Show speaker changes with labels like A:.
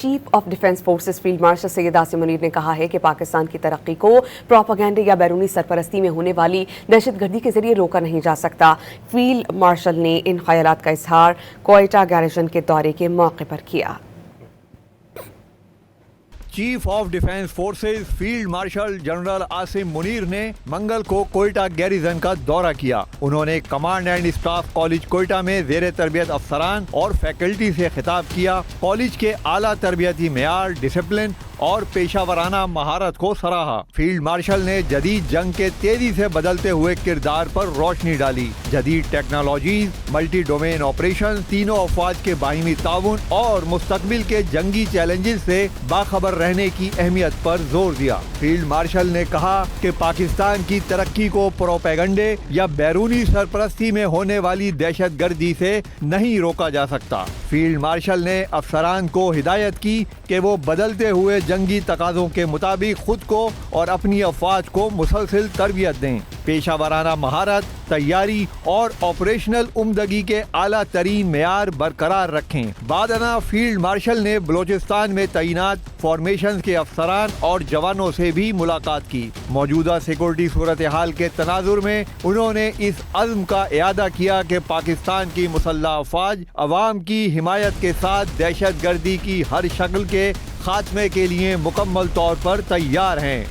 A: Chief of defence forces field marshal Syed Asim Munir نے کہا ہے کہ پاکستان کی ترقی کو پروپیگنڈے یا بیرونی سرپرستی میں ہونے والی دہشت گردی کے ذریعے روکا نہیں جا سکتا۔ فیلڈ مارشل نے ان خیالات کا اظہار کوئٹہ گیریژن کے دورے کے موقع پر کیا۔
B: Chief of defence forces field marshal general Asim Munir نے منگل کو کوئٹہ گیریژن کا دورہ کیا۔ انہوں نے command and staff college Quetta میں زیر تربیت افسران اور فیکلٹی سے خطاب کیا۔ کالج کے اعلیٰ تربیتی معیار، ڈسپلن اور پیشہ ورانہ مہارت کو سراہا۔ فیلڈ مارشل نے جدید جنگ کے تیزی سے بدلتے ہوئے کردار پر روشنی ڈالی۔ جدید ٹیکنالوجیز، ملٹی ڈومین آپریشن، تینوں افواج کے باہمی تعاون اور مستقبل کے جنگی چیلنجز سے باخبر رہنے کی اہمیت پر زور دیا۔ فیلڈ مارشل نے کہا کہ پاکستان کی ترقی کو پروپیگنڈے یا بیرونی سرپرستی میں ہونے والی دہشت گردی سے نہیں روکا جا سکتا۔ فیلڈ مارشل نے افسران کو ہدایت کی کہ وہ بدلتے ہوئے جنگی تقاضوں کے مطابق خود کو اور اپنی افواج کو مسلسل تربیت دیں، پیشہ ورانہ مہارت، تیاری اور آپریشنل عمدگی کے اعلیٰ ترین معیار برقرار رکھیں۔ بعدنا فیلڈ مارشل نے بلوچستان میں تعینات فارمیشن کے افسران اور جوانوں سے بھی ملاقات کی۔ موجودہ سیکورٹی صورتحال کے تناظر میں انہوں نے اس عزم کا اعادہ کیا کہ پاکستان کی مسلح افواج عوام کی حمایت کے ساتھ دہشت گردی کی ہر شکل کے خاتمے کے لیے مکمل طور پر تیار ہیں۔